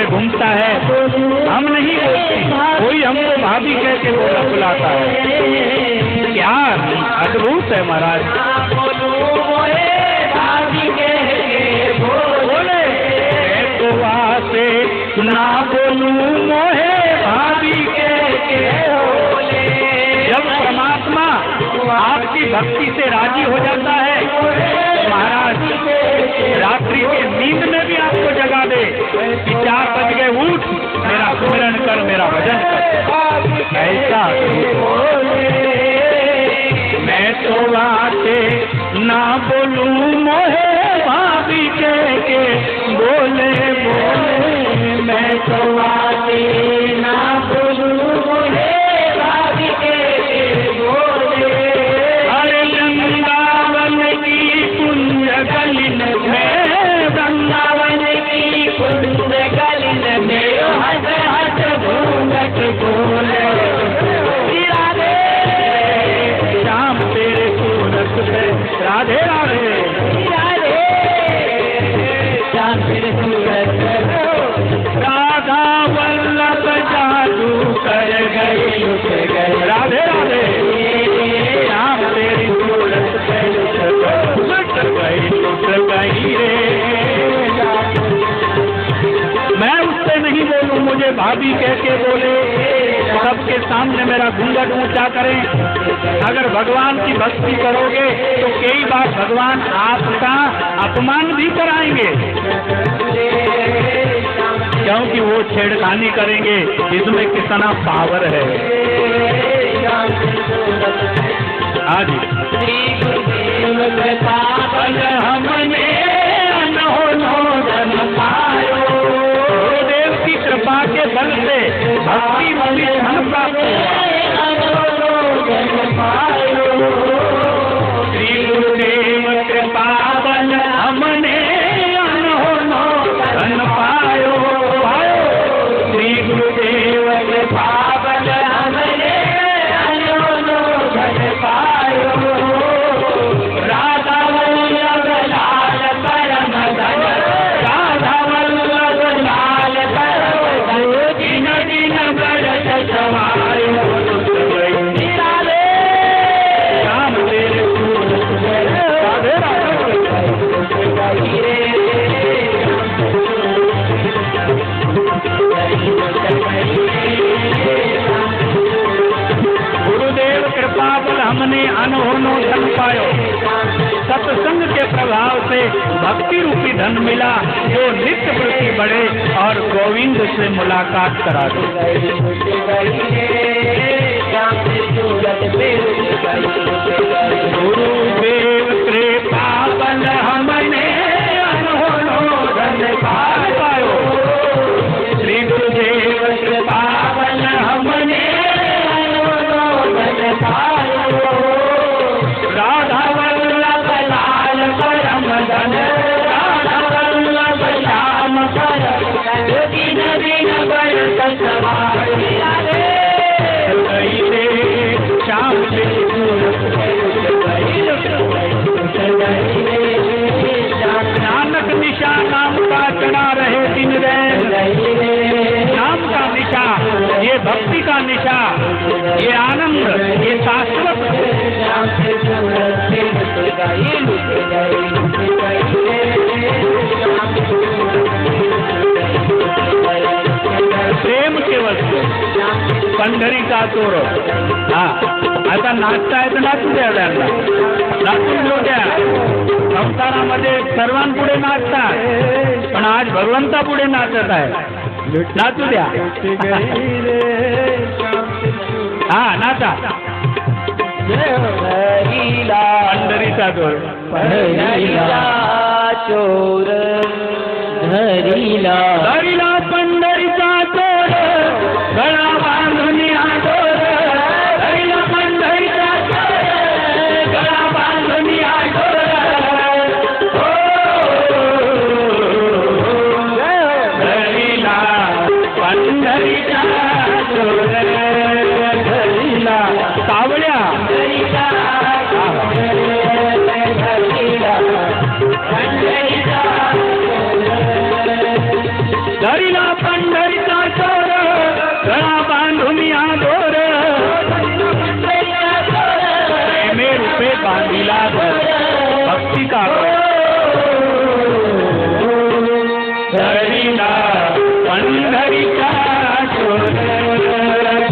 घूमता है, हम नहीं बोलते, कोई हमको भाभी कह के बुलाता है। क्या अद्भुत है महाराज। बोले तो आसे ना बोलूं मोहे भाभी के बोले। जब परमात्मा आपकी भक्ति से राजी हो जाता है महाराज, रात्रि के नींद में भी आपको जगा दे कि 4 बज गए, उठ, मेरा स्मरण कर, मेरा भजन कर। ऐसा मैं तो आके ना बोलूं मोहे भाभी के बोले बोले। मैं तो आके ना बोलूं मोहे भाभी के बोले। अरे वृंदावन की कुंज गलिन में, वृंदावन की कुंज गलिन में हंस हंस घूंघट बोले। राधे राधे राधे श्याम तेरे सूरत। राधा वल्लभ जादू कर गई लुट गए। राधे राधे श्याम तेरी सूरत लुट गई रे। मैं उससे नहीं बोलूं, मुझे भाभी कह के बोले। सबके सामने मेरा घूंघट ऊंचा करें। अगर भगवान की भक्ति करोगे तो कई बार भगवान आपका अपमान भी कराएंगे, क्योंकि वो छेड़खानी करेंगे। इसमें कितना पावर है। आज हमने गुरुदेव की कृपा के बल से भक्ति मुक्ति धन प्राप्त हुआ। श्री गुरुदेव कृपा बल हमने अनहोनो धन पायो। श्री गुरुदेव कृपा बल हमने अनहोनो धन पायो। राधा वल्लभ लाल परम धन, राधा वल्लभ लाल परम धन, दिन दिन बरस समायो। गुरुदेव कृपा बल हमने अनहोनो धन पायो। सत्संग के प्रभाव से भक्ति रूपी धन मिला, जो नित्य प्रति बढ़े और गोविंद से मुलाकात करा दे। गुरुदेव कृपा बल हमने अनहोनो धन पायो। श्री गुरुदेव कृपा बल हमने अनहोनो धन पायो। राधा वल्लभ लाल परम धन, राधा वल्लभ श्याम परम धन, दिन दिन बरस समायो। श्याम तेरी सूरत नानक निशा नाम का चढ़ा रहे दिन रैन। नाम का निशा, ये भक्ति का निशा, ये आनंद, ये शाश्वत। प्रेम के वस्तू पंढरी का तोर। हाँ, आता नाचता आहे तर नाचू द्या, त्यांना नाचून घेऊ द्या। संसारामध्ये सर्वांपुढे नाचतात, पण आज भगवंता पुढे नाचत आहे, नाचू द्या। हा, नाचा। पंढरीचा तोर, धरिला चोर, धरिला धरिला पंढरीचा तोर, गळा बांधून आडोर। धरिला पंढरीचा तोर, गळा बांधून आडोर। धरिला पंढरीचा तोर, धरिला सावळ्या। धरिला पंढरीचा चोर गळा बांधून या दोर प्रेमे रूपे बांधिला भक्ती का धरिला पंढरीचा चोर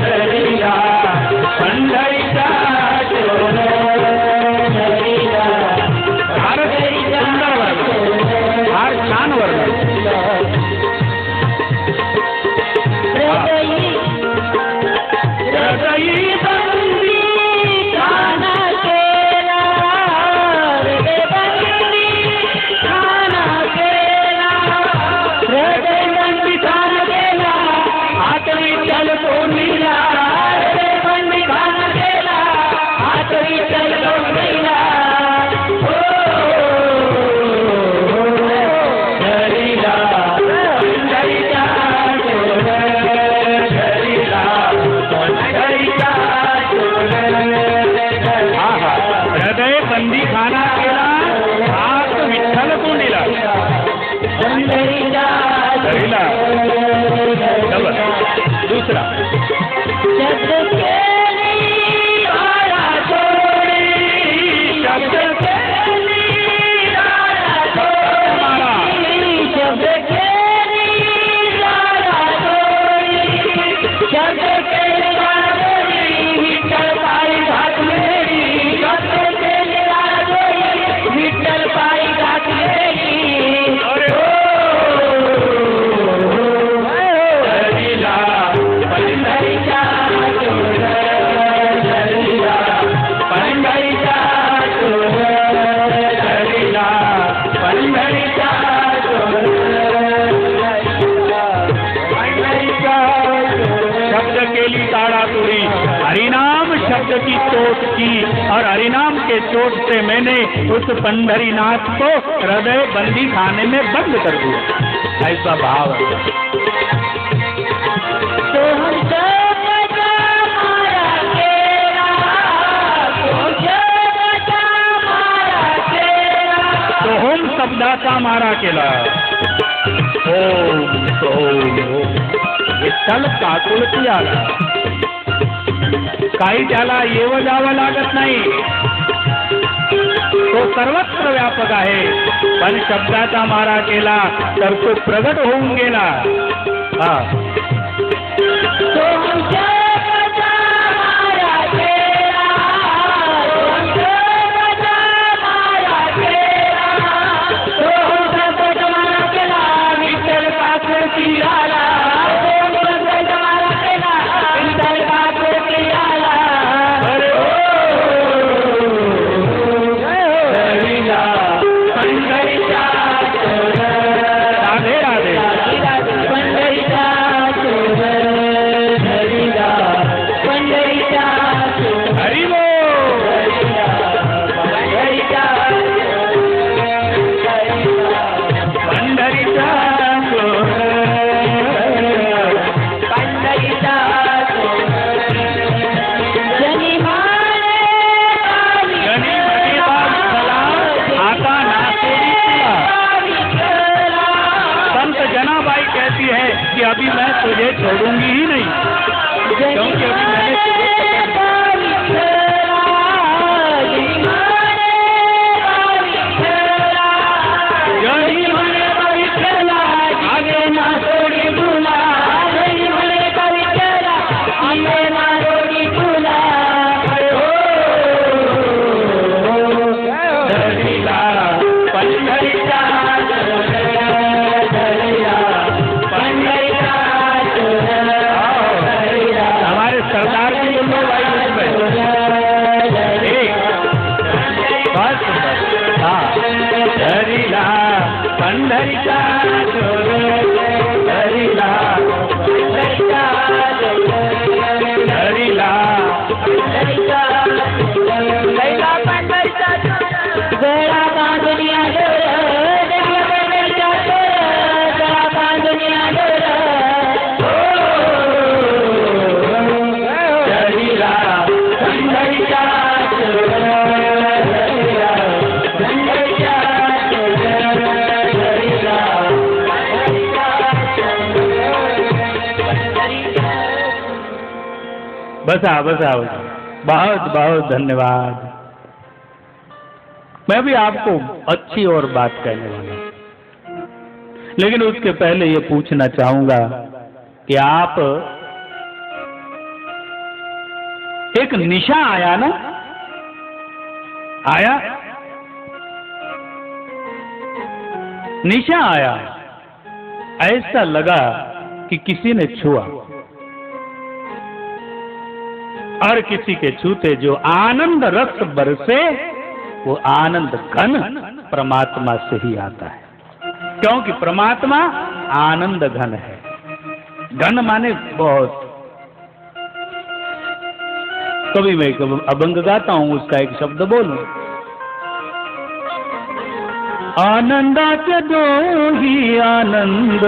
धरिला पंढरीचा चोर धरिला फार सुंदर वर्णन फार छान वर्णन हृदयी बंदी खाना केला हृदय बंदी खाना केला हृदय बंदी खाना केला हात विठ्ठल बोलिला हृदय बंदी खाना केला हात विठ्ठल बोलिला बंदी खाना केला हात विठ्ठल कोणीला धरिला डबल दुसरा शब्द केली आळा सोडी शब्द केली आळा सोडी शब्द केली आळा सोडी शब्द केली आळा सोडी विठ्ठल पायी घातली विठ्ठल पायी घातली धरिला पंढरीचा चोर धरिला पंढरीचा चोर धरिला पंढरीचा चोर पंढरीचा शब्द केली ताड़ा तुरी हरिनाम शब्द की चोट की और हरिनाम के चोट से मैंने उस पंढरीनाथ को हृदय बंदी खाने में बंद कर दिया ऐसा भाव है तो हम शब्दाचा मारा केला ओम विठ्ठल काकुळती आला काही त्याला येव जावं लागत नाही तो सर्वत्र व्यापक आहे पण शब्दाचा मारा केला तर तो प्रगट होऊन गेला हा कि अभी मैं तुझे छोड़ूंगी ही नहीं क्योंकि अभी मैंने तुझे आगे ना छोड़ी भूला आगे ना छोड़ी भूला धरिला पंढरीचा हमारे सरदार जी बोलो भाई बसा बसा बसा। बहुत बहुत धन्यवाद। मैं भी आपको अच्छी और बात कहने वाला हूं, लेकिन उसके पहले ये पूछना चाहूंगा कि आप, एक निशा आया ना, आया निशा आया, ऐसा लगा कि किसी ने छुआ और किसी के छूते जो आनंद रस बरसे, वो आनंद घन परमात्मा से ही आता है, क्योंकि परमात्मा आनंद घन है। घन माने बहुत। कभी मैं अभंग गाता हूं, उसका एक शब्द बोलूं। आनंदाचे दोही आनंद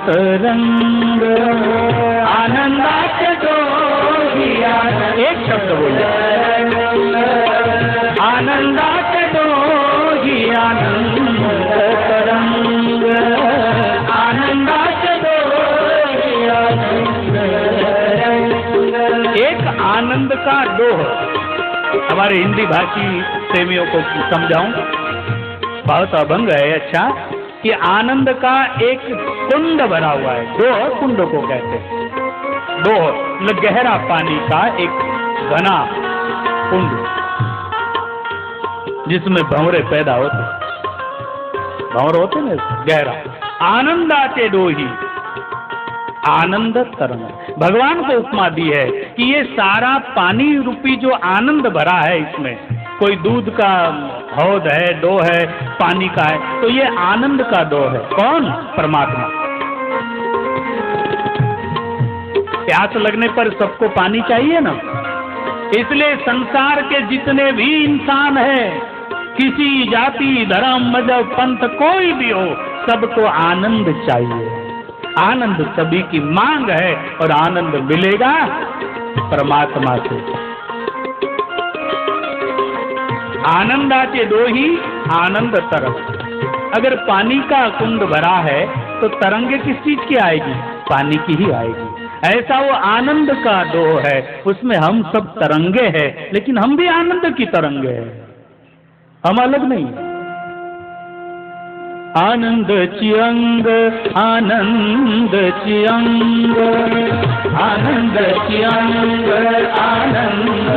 तरंग, आनंदाचे दोही आनंद, एक शब्द बोलिए। आनंदाचे दोही आनंद तरंग, आनंदाचे दोही आनंद तरंग। एक आनंद का डोह, हमारे हिंदी भाषी प्रेमियों को समझाऊं, बहुत अभंग है अच्छा, कि आनंद का एक कुंड भरा हुआ है। डोह कुंड को कहते हैं। डोह मतलब गहरा पानी का एक घना कुंड, जिसमें भंवरे पैदा होते, भंवर होते ना, गहरा। आनंद आते डोही आनंद तरंग। भगवान को उपमा दी है कि ये सारा पानी रूपी जो आनंद भरा है, इसमें कोई दूध का हौद है, डो है, पानी का है, तो ये आनंद का डो है। कौन? परमात्मा। प्यास लगने पर सबको पानी चाहिए ना, इसलिए संसार के जितने भी इंसान हैं, किसी जाति धर्म मजहब पंथ कोई भी हो, सबको आनंद चाहिए। आनंद सभी की मांग है और आनंद मिलेगा परमात्मा से। आनंद आते दो ही आनंद तरंग। अगर पानी का कुंड भरा है तो तरंगे किस चीज की आएगी? पानी की ही आएगी। ऐसा वो आनंद का डो है, उसमें हम सब तरंगे हैं, लेकिन हम भी आनंद की तरंगे हैं, हम अलग नहीं। आनंद चियंग आनंद चियंग आनंद चियंग आनंद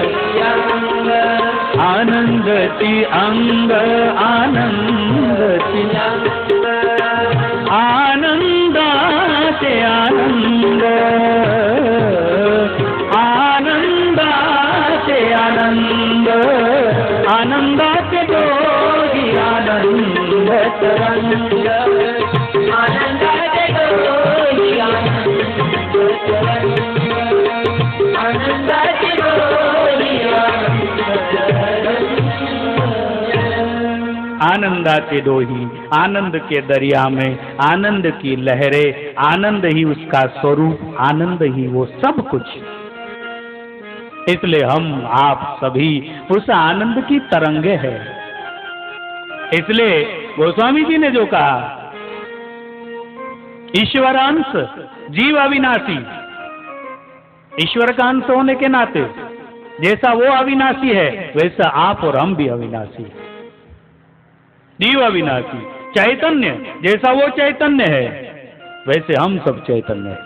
चियंग आनंद चियंग आनंद चियंग आनंदाते आनंद आनंदाते आनंद आनंदाते दोही आनंद तरंग आनंदाते दोही आनंद तरंग आनंदाते दोही आनंदाते दोही। आनंद के दरिया में आनंद की लहरें, आनंद ही उसका स्वरूप, आनंद ही वो सब कुछ। इसलिए हम आप सभी उस आनंद की तरंगे हैं। इसलिए गोस्वामी जी ने जो कहा, ईश्वर अंश जीव अविनाशी, ईश्वर का अंश होने के नाते जैसा वो अविनाशी है, वैसा आप और हम भी अविनाशी। जीव अविनाशी, चैतन्य जैसा वो चैतन्य है, वैसे हम सब चैतन्य है।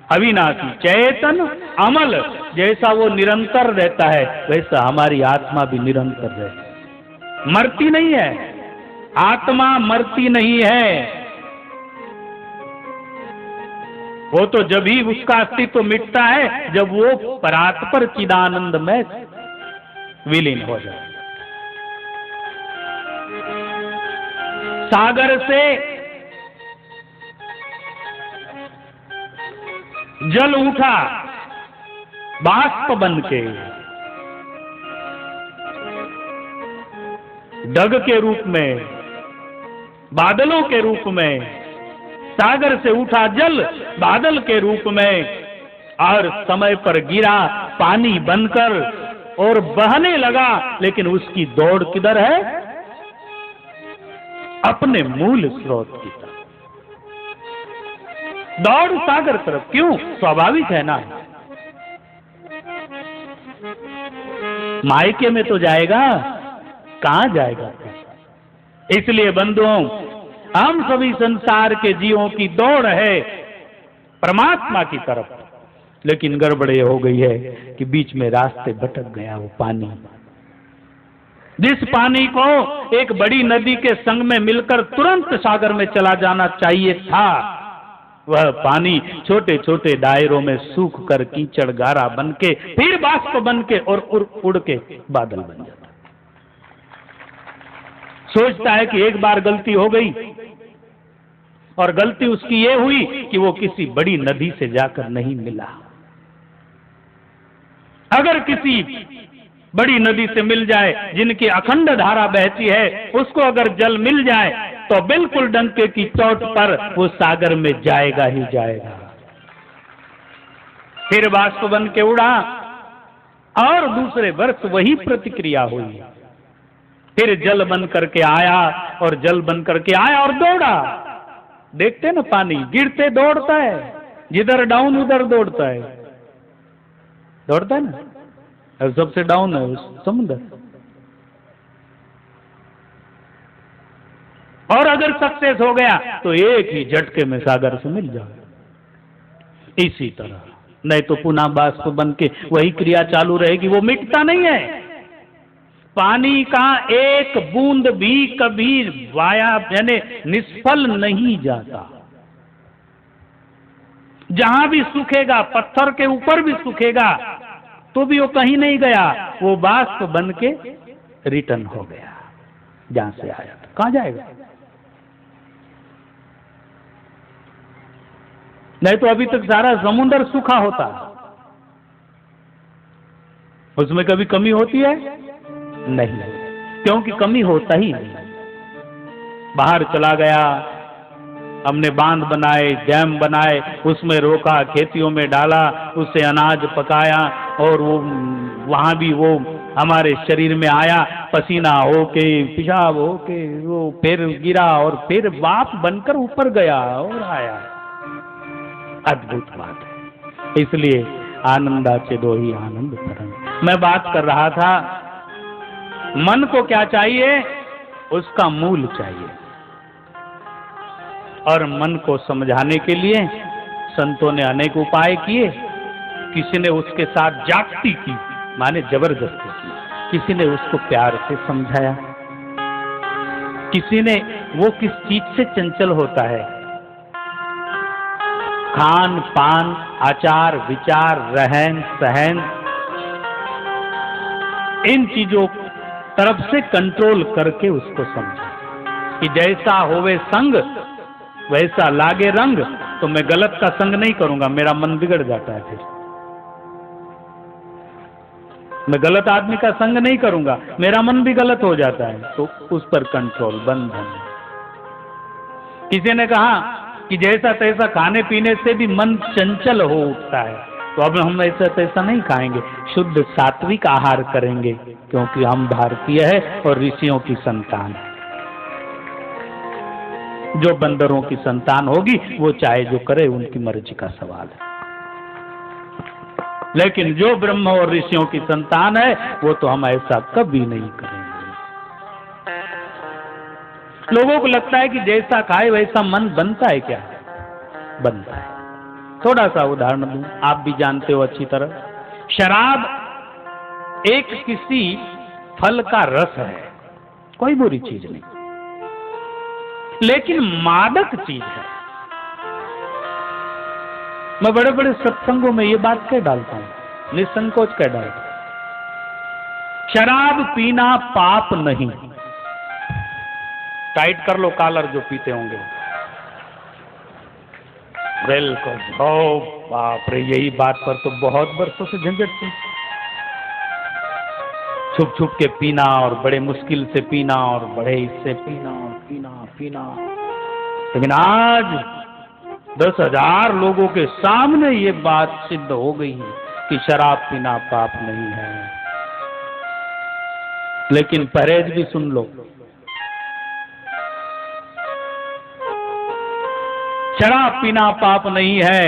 अविनाशी चेतन अमल, जैसा वो निरंतर रहता है, वैसा हमारी आत्मा भी निरंतर रहती है, मरती नहीं है। आत्मा मरती नहीं है, वो तो जब ही उसका अस्तित्व मिटता है जब वो परात्पर चिदानंद में विलीन हो जाए। सागर से जल उठा बाष्प बन के, डग के रूप में, बादलों के रूप में, सागर से उठा जल बादल के रूप में, और समय पर गिरा पानी बनकर और बहने लगा। लेकिन उसकी दौड़ किधर है? अपने मूल स्रोत की तरफ। दौड़ सागर तरफ। क्यों? स्वाभाविक है ना, मायके में तो जाएगा, कहां जाएगा। इसलिए बंधुओं, हम सभी संसार के जीवों की दौड़ है परमात्मा की तरफ, लेकिन गड़बड़ ये हो गई है कि बीच में रास्ते भटक गया वो पानी। जिस पानी को एक बड़ी नदी के संग में मिलकर तुरंत सागर में चला जाना चाहिए था, वह पानी छोटे छोटे दायरों में सूख कर कीचड़ गारा बन के, फिर बाष्प बन के और उड़ के बादल बन जाता। सोचता है कि एक बार गलती हो गई, और गलती उसकी ये हुई कि वो किसी बड़ी नदी से जाकर नहीं मिला। अगर किसी बड़ी नदी से मिल जाए जिनकी अखंड धारा बहती है, उसको अगर जल मिल जाए तो बिल्कुल डंके की चोट पर वो सागर में जाएगा ही जाएगा। फिर बाष्प बन के उड़ा और दूसरे वर्ष वही प्रतिक्रिया हुई। फिर जल बन करके आया और जल बन करके आया और दौड़ा। देखते ना, पानी गिरते दौड़ता है, जिधर डाउन उधर दौड़ता है, दौड़ता है ना। और सबसे डाउन है समुद्र। और अगर सक्सेस हो गया तो एक ही झटके में सागर से मिल जाए। इसी तरह नहीं तो पुनः बाष्प बन के वही क्रिया चालू रहेगी, वो मिटता नहीं है। पानी का एक बूंद भी कभी वाया यानी निष्फल नहीं जाता। जहां भी सूखेगा, पत्थर के ऊपर भी सूखेगा, तो भी वो कहीं नहीं गया, वो बाष्प बन के रिटर्न हो गया जहां से आया था। कहां जाएगा? नहीं तो अभी तक सारा समुद्र सूखा होता। उसमें कभी कमी होती है? नहीं, क्योंकि कमी होता ही नहीं। बाहर चला गया, हमने बांध बनाए, डैम बनाए, उसमें रोका, खेतियों में डाला, उससे अनाज पकाया, और वो वहां भी वो हमारे शरीर में आया, पसीना होके, पेशाब होके, वो फिर गिरा और फिर बाप बनकर ऊपर गया और आया। अद्भुत बात है। इसलिए आनंदाचे दो ही आनंद तरंग। मैं बात कर रहा था, मन को क्या चाहिए? उसका मूल चाहिए। और मन को समझाने के लिए संतों ने अनेक उपाय किए। किसी ने उसके साथ जागती की, माने जबरदस्ती की। किसी ने उसको प्यार से समझाया। किसी ने वो किस चीज से चंचल होता है, खान पान, आचार विचार, रहन सहन, इन चीजों तरफ से कंट्रोल करके उसको समझा कि जैसा होवे संग वैसा लागे रंग। तो मैं गलत का संग नहीं करूंगा, मेरा मन बिगड़ जाता है। फिर मैं गलत आदमी का संग नहीं करूंगा, मेरा मन भी गलत हो जाता है। तो उस पर कंट्रोल, बंधन। किसी ने कहा कि जैसा तैसा खाने पीने से भी मन चंचल हो उठता है, तो अब हम ऐसा तैसा नहीं खाएंगे, शुद्ध सात्विक आहार करेंगे, क्योंकि हम भारतीय है और ऋषियों की संतान है। जो बंदरों की संतान होगी वो चाहे जो करे, उनकी मर्जी का सवाल है। लेकिन जो ब्रह्म और ऋषियों की संतान है, वो तो हम ऐसा कभी नहीं करेंगे। लोगों को लगता है कि जैसा खाए वैसा मन बनता है। क्या बनता है? थोड़ा सा उदाहरण दूं, आप भी जानते हो अच्छी तरह। शराब एक किसी फल का रस है, कोई बुरी चीज नहीं, लेकिन मादक चीज है। मैं बड़े बड़े सत्संगों में ये बात कह डालता हूं, निसंकोच कह डालता हूं, शराब पीना पाप नहीं। टाइट कर लो कॉलर जो पीते होंगे। बिल्कुल। ओ बाप रे, यही बात पर तो बहुत बरसों से झंझट थी। छुप छुप के पीना और बड़े मुश्किल से पीना और बड़े इससे पीना और पीना पीना। लेकिन आज 10,000 लोगों के सामने ये बात सिद्ध हो गई है कि शराब पीना पाप नहीं है। लेकिन परहेज भी सुन लो, शराब पीना पाप नहीं है,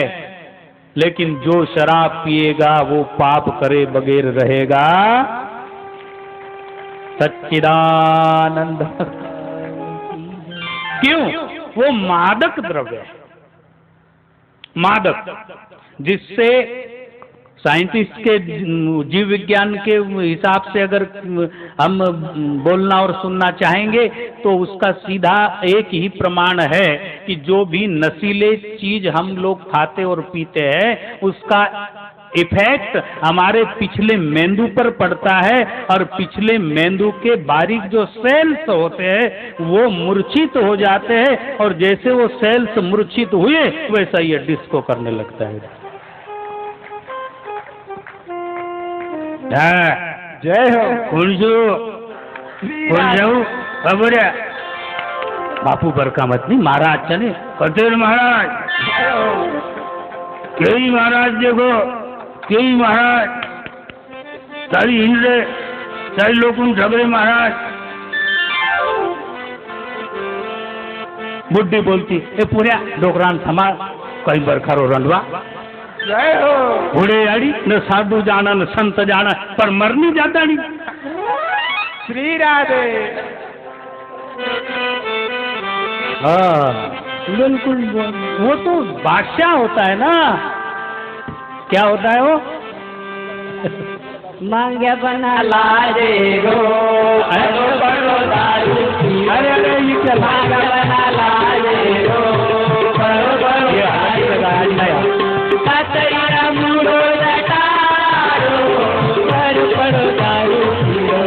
लेकिन जो शराब पिएगा वो पाप करे बगैर रहेगा सच्चिदानंद। क्यों? वो मादक द्रव्य है, मादक, जिससे साइंटिस्ट के जीव विज्ञान के हिसाब से अगर हम बोलना और सुनना चाहेंगे तो उसका सीधा एक ही प्रमाण है कि जो भी नशीले चीज हम लोग खाते और पीते हैं उसका इफेक्ट हमारे पिछले मेंदु पर पड़ता है, और पिछले मेंदु के बारीक जो सेल्स होते हैं वो मूर्छित हो जाते हैं, और जैसे वो सेल्स मूर्छित हुए वैसा ये डिस्को करने लगता है। जय हो। खबर बापू बरकामत नहीं महाराज चले कतेर महाराज, कई महाराज देखो, कई महाराज सारी हिंदे सारी लोग झगड़े महाराज। बुढ़ी बोलती ए पूरा डोकरान थमा कई बरखारो रंडवा। जय हो। घोड़े आड़ी न साधु जाना न संत जाना, पर मर नहीं जाता नहीं। श्री राधे। हाँ बिल्कुल, वो तो बादशाह होता है ना। क्या होता है वो? मांगे बना लाजे गो, अरे बड़ो दारू पी, अरे अरे ये क्या मांगे बना लाजे गो, बड़ो बड़ो ये हाथ लगाया नया कतैया मुड़ो जटारो, बड़ो बड़ो दारू पियो,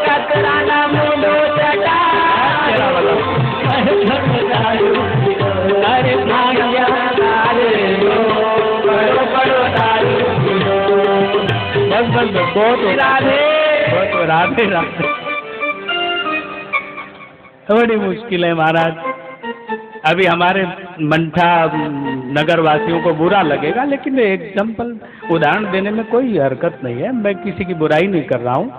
कतराना मुड़ो जटारो, बड़ो बड़ो दारू पियो, अरे मांगे बना लाजे गो, बड़ो बड़ो दारू पियो। बस बस बस, बहुत राधे बहुत राधे राधे। बड़ी मुश्किल है महाराज। अभी हमारे मंठा नगर वासियों को बुरा लगेगा, लेकिन एग्जाम्पल उदाहरण देने में कोई हरकत नहीं है। मैं किसी की बुराई नहीं कर रहा हूँ।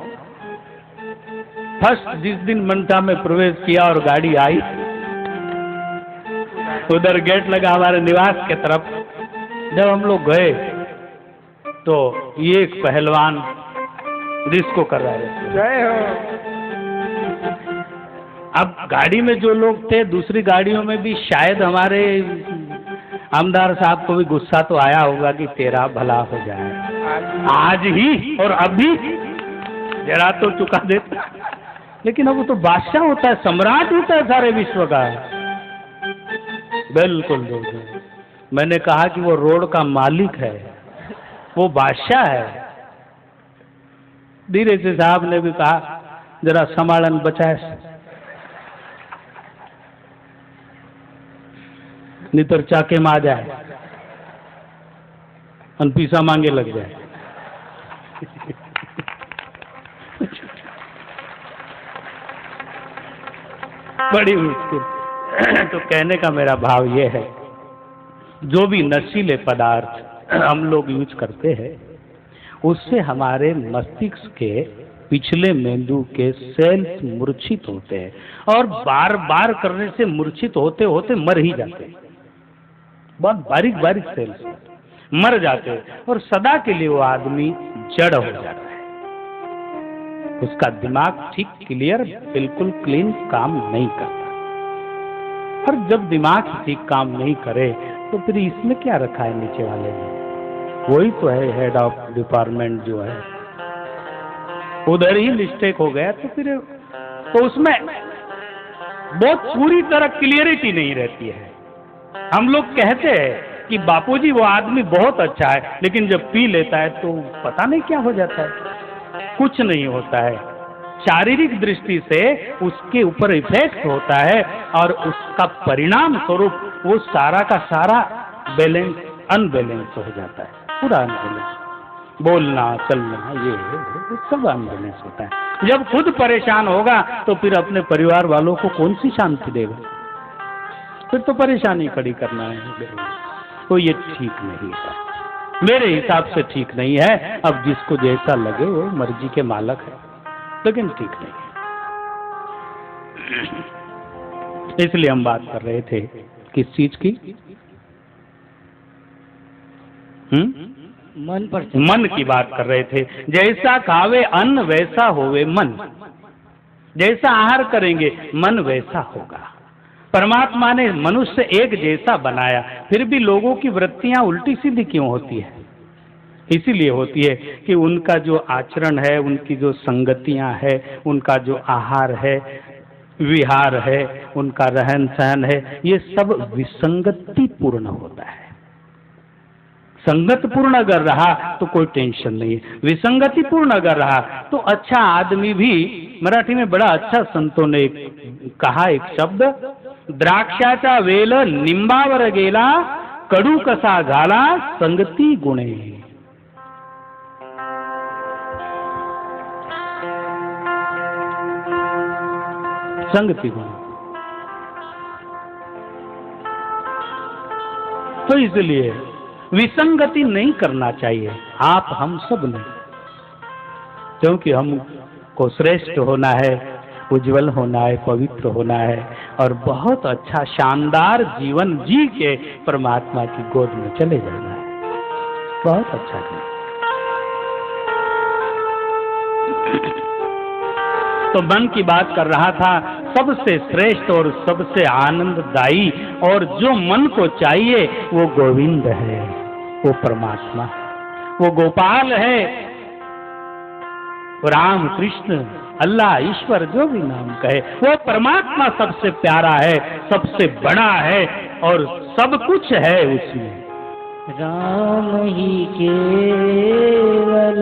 फर्स्ट जिस दिन मंठा में प्रवेश किया और गाड़ी आई, उधर गेट लगा हमारे निवास के तरफ, जब हम लोग गए तो ये एक पहलवान डिस्को कर रहे थे। जय हो। अब गाड़ी में जो लोग थे, दूसरी गाड़ियों में भी शायद हमारे आमदार साहब को भी गुस्सा तो आया होगा कि तेरा भला हो जाए आज ही और अभी जरा तो चुका देता। लेकिन अब वो तो बादशाह होता है, सम्राट होता है सारे विश्व का। बिल्कुल बिल्कुल, मैंने कहा कि वो रोड का मालिक है, वो बादशाह है। धीरे से साहब ने भी कहा जरा संभालन बचाए, नितर चाके में आ जाए और पीसा मांगे लग जाए। बड़ी मुश्किल। तो कहने का मेरा भाव ये है, जो भी नशीले पदार्थ हम लोग यूज करते हैं उससे हमारे मस्तिष्क के पिछले मेंदु के सेल्स मूर्छित होते हैं, और बार बार करने से मूर्छित होते होते मर ही जाते हैं। बहुत बारीक बारीक सेल्स मर जाते हैं, और सदा के लिए वो आदमी जड़ हो जाता है। उसका दिमाग ठीक क्लियर बिल्कुल क्लीन काम नहीं करता। और जब दिमाग ठीक काम नहीं करे तो फिर इसमें क्या रखा है नीचे वाले ने? वही तो है हेड ऑफ डिपार्टमेंट जो है, उधर ही मिस्टेक हो गया तो फिर तो उसमें बहुत पूरी तरह क्लियरिटी नहीं रहती है। हम लोग कहते हैं कि बापूजी वो आदमी बहुत अच्छा है, लेकिन जब पी लेता है तो पता नहीं क्या हो जाता है। कुछ नहीं होता है, शारीरिक दृष्टि से उसके ऊपर इफेक्ट होता है, और उसका परिणाम स्वरूप वो सारा का सारा बैलेंस अनबैलेंस हो जाता है, पूरा अनबैलेंस। बोलना चलना ये सब अनबैलेंस होता है। जब खुद परेशान होगा तो फिर अपने परिवार वालों को कौन सी शांति देगा? फिर तो परेशानी खड़ी करना है। तो ये ठीक नहीं है, मेरे हिसाब से ठीक नहीं है। अब जिसको जैसा लगे वो मर्जी के मालक है, लेकिन ठीक नहीं है। इसलिए हम बात कर रहे थे किस चीज की? मन पर मन की बात कर रहे थे। जैसा खावे अन्न वैसा होवे मन, जैसा आहार करेंगे मन वैसा होगा। परमात्मा ने मनुष्य एक जैसा बनाया, फिर भी लोगों की वृत्तियां उल्टी सीधी क्यों होती है? इसीलिए होती है कि उनका जो आचरण है, उनकी जो संगतियां है, उनका जो आहार है, विहार है, उनका रहन सहन है, ये सब विसंगति पूर्ण होता है। संगत पूर्ण अगर रहा तो कोई टेंशन नहीं है, विसंगति पूर्ण अगर रहा तो अच्छा आदमी भी। मराठी में बड़ा अच्छा संतों ने कहा एक शब्द, द्राक्षाचा वेल निंबावर गेला, कडू कसा झाला संगती गुणे। संगति गुण। तो इसलिए विसंगति नहीं करना चाहिए, आप हम सब ने, क्योंकि हमको श्रेष्ठ होना है, उज्जवल होना है, पवित्र होना है और बहुत अच्छा शानदार जीवन जी के परमात्मा की गोद में चले जाना है। बहुत अच्छा है। तो मन की बात कर रहा था, सबसे श्रेष्ठ और सबसे आनंददायी और जो मन को चाहिए वो गोविंद है, वो परमात्मा, वो गोपाल है, राम कृष्ण अल्लाह ईश्वर जो भी नाम कहे, वो परमात्मा सबसे प्यारा है, सबसे बड़ा है और सब कुछ है उसमें। राम ही केवल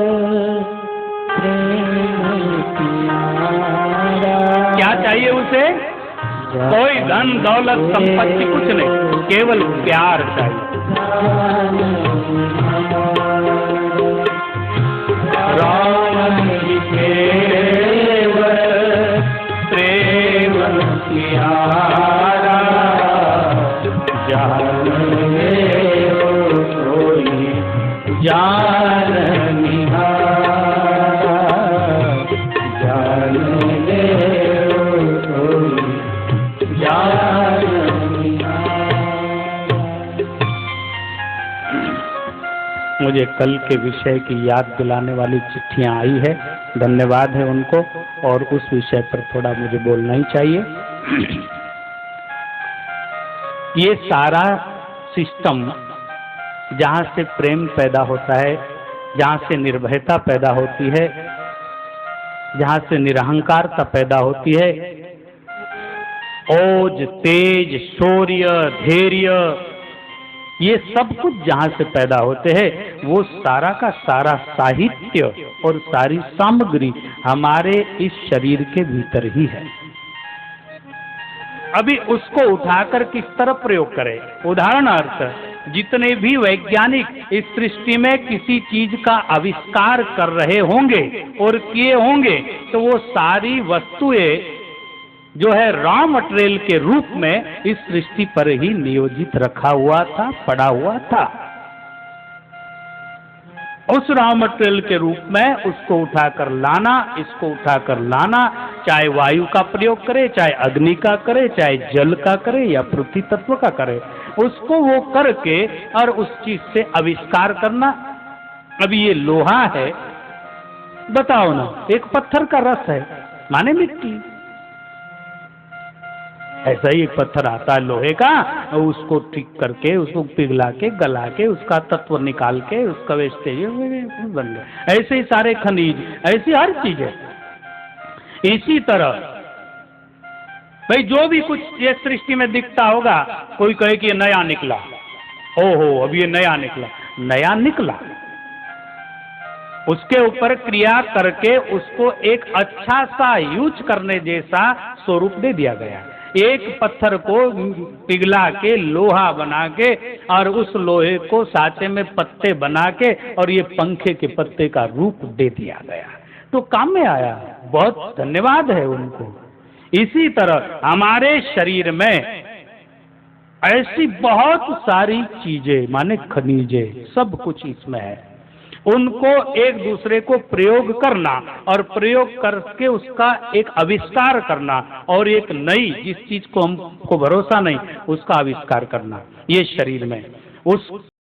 क्या चाहिए उसे? कोई धन दौलत संपत्ति कुछ नहीं, केवल प्यार चाहिए। राम ही केवल प्रेम प्यारा, जान कोई जान मुझे कल के विषय की याद दिलाने वाली चिट्ठियां आई है, धन्यवाद है उनको, और उस विषय पर थोड़ा मुझे बोलना ही चाहिए। ये सारा सिस्टम जहां से प्रेम पैदा होता है, जहां से निर्भयता पैदा होती है, जहां से निरहंकारता पैदा होती है, ओज तेज शौर्य धैर्य, ये सब कुछ जहां से पैदा होते हैं, वो सारा का सारा साहित्य और सारी सामग्री हमारे इस शरीर के भीतर ही है। अभी उसको उठाकर किस तरह प्रयोग करें? उदाहरणार्थ, जितने भी वैज्ञानिक इस सृष्टि में किसी चीज का आविष्कार कर रहे होंगे और किए होंगे, तो वो सारी वस्तुएं जो है रॉ मटेरियल के रूप में इस सृष्टि पर ही नियोजित रखा हुआ था, पड़ा हुआ था। उस रॉ मटेरियल के रूप में उसको उठाकर लाना, इसको उठाकर लाना, चाहे वायु का प्रयोग करे, चाहे अग्नि का करे, चाहे जल का करे या पृथ्वी तत्व का करे, उसको वो करके और उस चीज से आविष्कार करना। अभी ये लोहा है, बताओ ना, एक पत्थर का रस है, माने मिट्टी, ऐसा ही एक पत्थर आता है लोहे का, उसको ठीक करके, उसको पिघला के, गला के, उसका तत्व निकाल के, उसका वेस्टेज बन गया। ऐसे ही सारे खनिज, ऐसी हर चीज है। इसी तरह भाई जो भी कुछ ये सृष्टि में दिखता होगा, कोई कहे कि ये नया निकला, ओहो अब ये नया निकला, नया निकला, उसके ऊपर क्रिया करके उसको एक अच्छा सा यूज करने जैसा स्वरूप दे दिया गया। एक पत्थर को पिघला के लोहा बना के और उस लोहे को साँचे में पत्ते बना के और ये पंखे के पत्ते का रूप दे दिया गया, तो काम में आया। बहुत धन्यवाद है उनको। इसी तरह हमारे शरीर में ऐसी बहुत सारी चीजें, माने खनिजे, सब कुछ इसमें है। उनको एक दूसरे को प्रयोग करना और प्रयोग करके उसका एक आविष्कार करना और एक नई जिस चीज को हमको भरोसा नहीं उसका आविष्कार करना, ये शरीर में उस